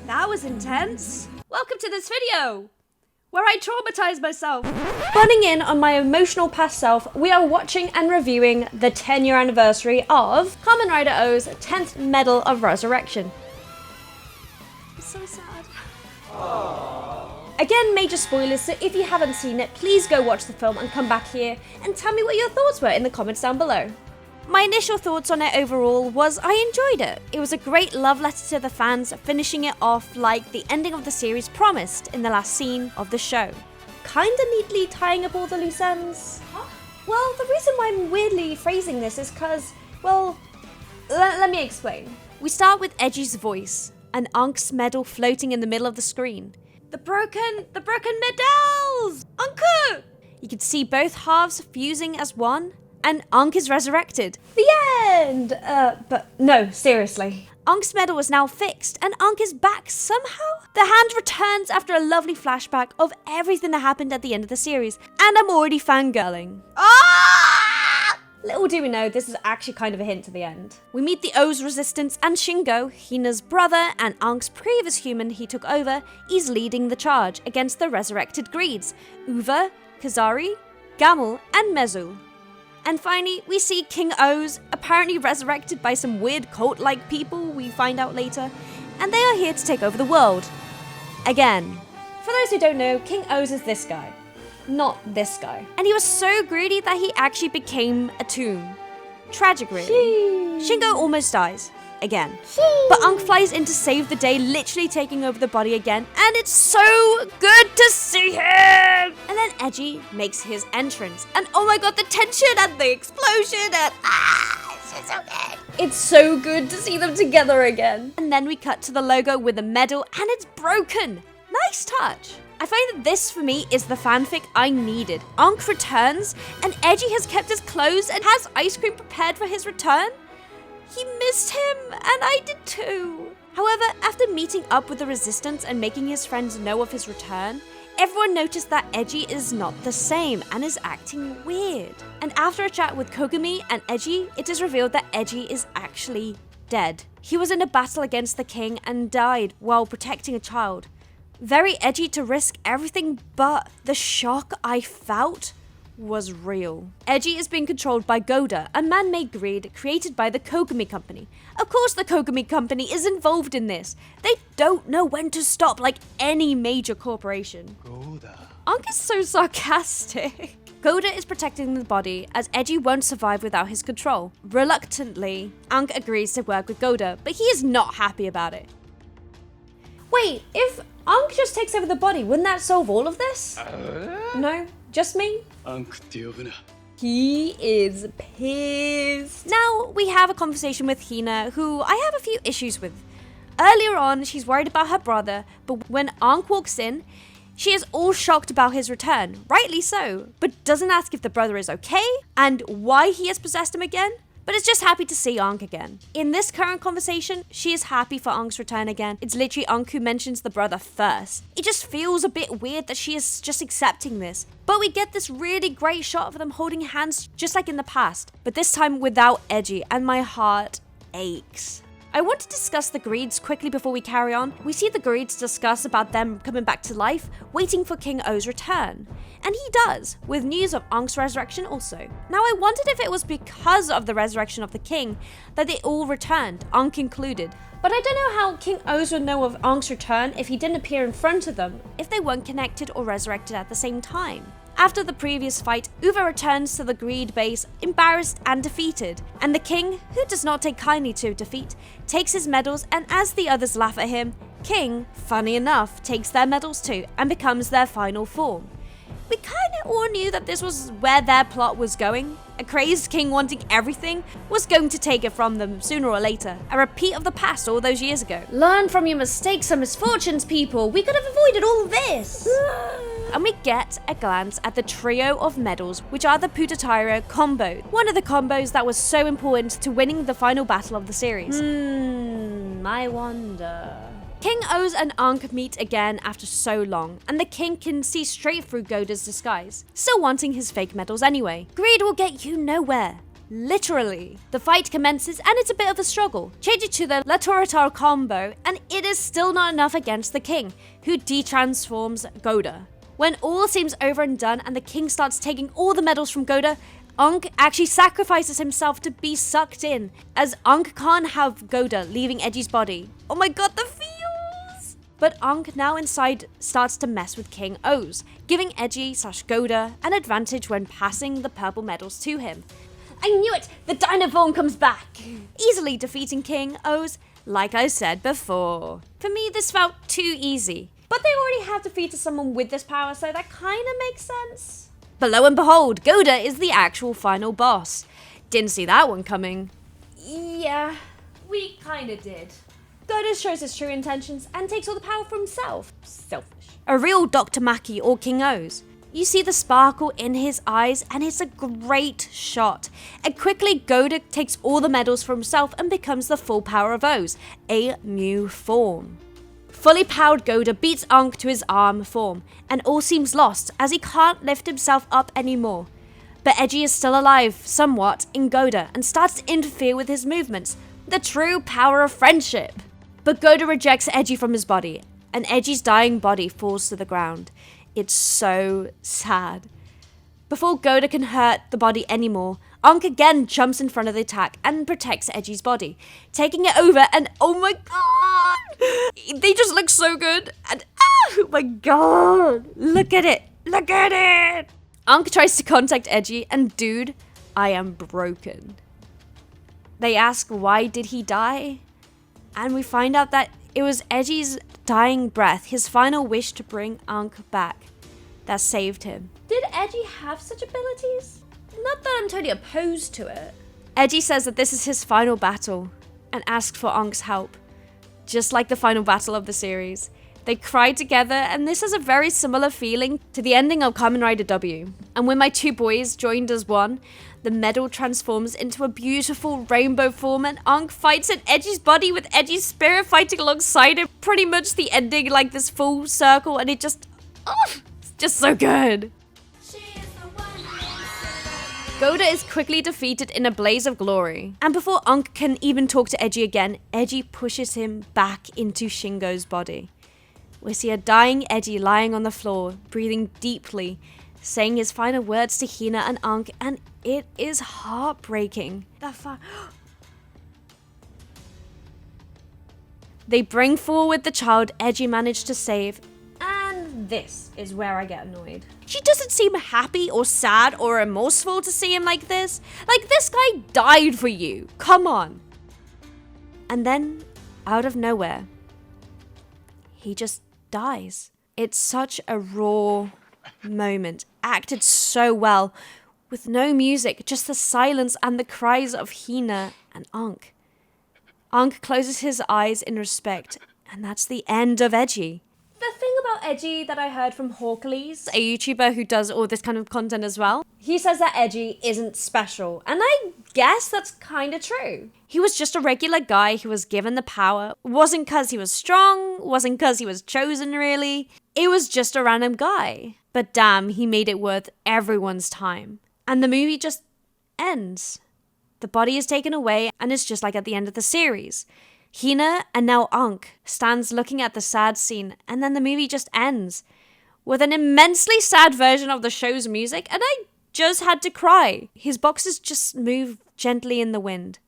That was intense. Welcome to this video, where I traumatize myself. Bunning in on my emotional past self, we are watching and reviewing the 10-year anniversary of Kamen Rider OOO's 10th Medal of Resurrection. It's so sad. Again, major spoilers, so if you haven't seen it, please go watch the film and come back here and tell me what your thoughts were in the comments down below. My initial thoughts on it overall was I enjoyed it. It was a great love letter to the fans, finishing it off like the ending of the series promised in the last scene of the show. Kinda neatly tying up all the loose ends. Huh? Well, the reason why I'm weirdly phrasing this is cause, well, let me explain. We start with Edgy's voice, and Ank's medal floating in the middle of the screen. The broken medals! Anku! You can see both halves fusing as one, and Ankh is resurrected. The end! But no, seriously. Ankh's medal is now fixed, and Ankh is back somehow. The hand returns after a lovely flashback of everything that happened at the end of the series, and I'm already fangirling. Ah! Little do we know, this is actually kind of a hint to the end. We meet the OOO's resistance, and Shingo, Hina's brother and Ankh's previous human he took over, is leading the charge against the resurrected Greeds, Uva, Kazari, Gamel, and Mezul. And finally, we see King OOO's, apparently resurrected by some weird cult-like people we find out later, and they are here to take over the world. Again. For those who don't know, King OOO's is this guy. Not this guy. And he was so greedy that he actually became a tomb. Tragic, really. Shingo almost dies. Again. But Ankh flies in to save the day, literally taking over the body again, and it's so good to see him! And then Edgy makes his entrance, and oh my god, the tension and the explosion and it's just so good! It's so good to see them together again. And then we cut to the logo with the medal, and it's broken! Nice touch! I find that this, for me, is the fanfic I needed. Ankh returns, and Edgy has kept his clothes and has ice cream prepared for his return. He missed him, and I did too. However, after meeting up with the Resistance and making his friends know of his return, everyone noticed that Edgy is not the same and is acting weird. And after a chat with Kogami and Edgy, it is revealed that Edgy is actually dead. He was in a battle against the king and died while protecting a child. Very edgy to risk everything, but the shock I felt was real. Edgy is being controlled by Goda, a man-made greed created by the Kogami Company. Of course the Kogami Company is involved in this. They don't know when to stop like any major corporation. Ankh is so sarcastic. Goda is protecting the body as Edgy won't survive without his control. Reluctantly, Ankh agrees to work with Goda, but he is not happy about it. Wait, if Ankh just takes over the body, wouldn't that solve all of this? No? Just me? He is pissed. Now we have a conversation with Hina, who I have a few issues with. Earlier on, she's worried about her brother, but when Ankh walks in, she is all shocked about his return, rightly so, but doesn't ask if the brother is okay and why he has possessed him again, but is just happy to see Ankh again. In this current conversation, she is happy for Ankh's return again. It's literally Ankh who mentions the brother first. It just feels a bit weird that she is just accepting this. But we get this really great shot of them holding hands just like in the past, but this time without Edgy, and my heart aches. I want to discuss the Greeds quickly before we carry on. We see the Greeds discuss about them coming back to life, waiting for King OOO's return. And he does, with news of Ankh's resurrection also. Now I wondered if it was because of the resurrection of the king that they all returned, Ankh included. But I don't know how King OOO's would know of Ankh's return if he didn't appear in front of them, if they weren't connected or resurrected at the same time. After the previous fight, Uva returns to the Greed base, embarrassed and defeated. And the king, who does not take kindly to defeat, takes his medals, and as the others laugh at him, King, funny enough, takes their medals too and becomes their final form. We kinda all knew that this was where their plot was going. A crazed king wanting everything was going to take it from them sooner or later. A repeat of the past all those years ago. Learn from your mistakes and misfortunes, people. We could have avoided all this. And we get a glance at the trio of medals, which are the Putataira combo. One of the combos that was so important to winning the final battle of the series. I wonder. King OOO's and Ankh meet again after so long, and the king can see straight through Goda's disguise, still wanting his fake medals anyway. Greed will get you nowhere. Literally. The fight commences and it's a bit of a struggle. Change it to the La Toratar combo and it is still not enough against the king, who de-transforms Goda. When all seems over and done and the king starts taking all the medals from Goda, Ankh actually sacrifices himself to be sucked in, as Ankh can't have Goda leaving Edgy's body. Oh my god, the feels! But Ankh now inside starts to mess with King O's, giving Edgy/Goda an advantage when passing the purple medals to him. I knew it! The Dynaform comes back! Easily defeating King O's, like I said before. For me, this felt too easy. But they already have defeated someone with this power, so that kinda makes sense. But lo and behold, Goda is the actual final boss. Didn't see that one coming. Yeah, we kinda did. Goda shows his true intentions and takes all the power for himself. Selfish. A real Dr. Maki or King O's. You see the sparkle in his eyes and it's a great shot. And quickly Goda takes all the medals for himself and becomes the full power of O's, a new form. Fully powered Goda beats Ankh to his arm form, and all seems lost as he can't lift himself up anymore. But Edgy is still alive, somewhat, in Goda, and starts to interfere with his movements. The true power of friendship. But Goda rejects Edgy from his body, and Edgy's dying body falls to the ground. It's so sad. Before Goda can hurt the body anymore, Ankh again jumps in front of the attack and protects Edgy's body, taking it over, and oh my god! They just look so good, and oh my god! Look at it! Look at it! Ankh tries to contact Edgy, and dude, I am broken. They ask why did he die? And we find out that it was Edgy's dying breath, his final wish to bring Ankh back, that saved him. Did Edgy have such abilities? Not that I'm totally opposed to it. Edgy says that this is his final battle and asks for Ankh's help. Just like the final battle of the series. They cry together and this has a very similar feeling to the ending of Kamen Rider OOO. And when my two boys joined as one, the medal transforms into a beautiful rainbow form and Ankh fights in Edgy's body with Edgy's spirit fighting alongside him. Pretty much the ending like this full circle and it just, it's just so good. Goda is quickly defeated in a blaze of glory. And before Ankh can even talk to Edgy again, Edgy pushes him back into Shingo's body. We see a dying Edgy lying on the floor, breathing deeply, saying his final words to Hina and Ankh, and it is heartbreaking. They bring forward the child Edgy managed to save, and this is where I get annoyed. She doesn't seem happy or sad or remorseful to see him like this. Like, this guy died for you. Come on. And then, out of nowhere, he just dies. It's such a raw moment, acted so well, with no music, just the silence and the cries of Hina and Ankh. Ankh closes his eyes in respect, and that's the end of Edgy. The thing about Edgy that I heard from Hawkleys, a YouTuber who does all this kind of content as well, he says that Edgy isn't special, and I guess that's kind of true. He was just a regular guy who was given the power. Wasn't because he was strong, wasn't because he was chosen really. It was just a random guy. But damn, he made it worth everyone's time. And the movie just ends. The body is taken away, and it's just like at the end of the series. Hina and now Ankh stands looking at the sad scene, and then the movie just ends with an immensely sad version of the show's music, and I just had to cry. His boxes just move gently in the wind.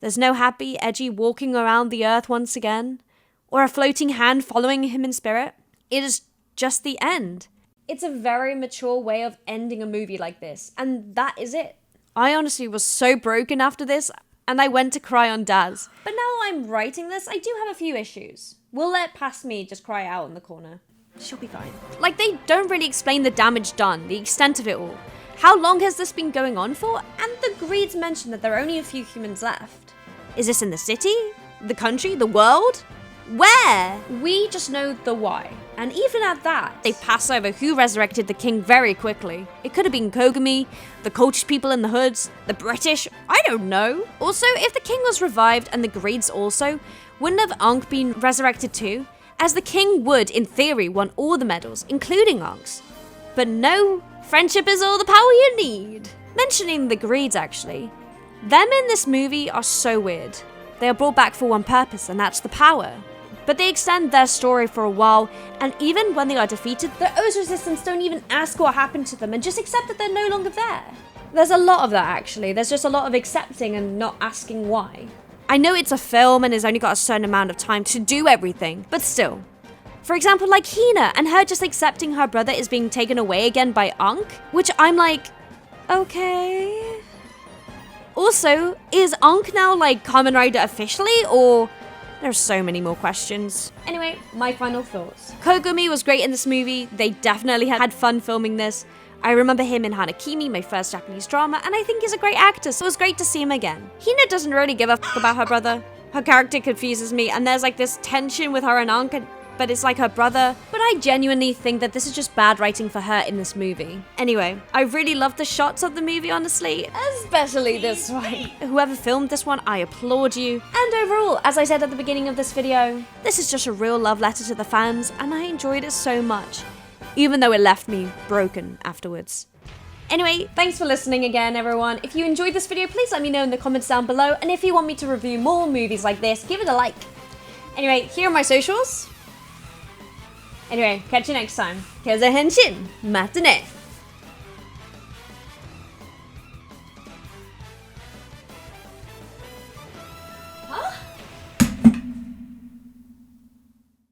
There's no happy Edgy walking around the earth once again, or a floating hand following him in spirit. It is just the end. It's a very mature way of ending a movie like this, and that is it. I honestly was so broken after this, and I went to cry on Daz. But now I'm writing this, I do have a few issues. We'll let past me just cry out in the corner. She'll be fine. Like, they don't really explain the damage done, the extent of it all. How long has this been going on for? And the Greeds mention that there are only a few humans left. Is this in the city? The country? The world? Where? We just know the why. And even at that, they pass over who resurrected the king very quickly. It could have been Kogami, the cultist people in the hoods, the British, I don't know. Also, if the king was revived and the Greeds also, wouldn't have Ankh been resurrected too? As the king would, in theory, want all the medals, including Ankh's. But no, friendship is all the power you need. Mentioning the Greeds actually, Them in this movie are so weird. They are brought back for one purpose, and that's the power. But they extend their story for a while, and even when they are defeated, the OOO's resistance don't even ask what happened to them and just accept that they're no longer there. There's a lot of that actually. There's just a lot of accepting and not asking why. I know it's a film and has only got a certain amount of time to do everything, but still. For example, like Hina and her just accepting her brother is being taken away again by Ankh, which I'm like, okay. Also, is Ankh now like Kamen Rider officially, or there's so many more questions. Anyway, my final thoughts. Kogumi was great in this movie. They definitely had fun filming this. I remember him in Hanakimi, my first Japanese drama, and I think he's a great actor, so it was great to see him again. Hina doesn't really give a f about her brother. Her character confuses me, and there's like this tension with her and Ankh, but it's like her brother. But I genuinely think that this is just bad writing for her in this movie. Anyway, I really love the shots of the movie, honestly, especially this one. Whoever filmed this one, I applaud you. And overall, as I said at the beginning of this video, this is just a real love letter to the fans, and I enjoyed it so much, even though it left me broken afterwards. Anyway, thanks for listening again, everyone. If you enjoyed this video, please let me know in the comments down below, and if you want me to review more movies like this, give it a like. Anyway, here are my socials. Anyway, catch you next time. Kezza Henshin. Matane.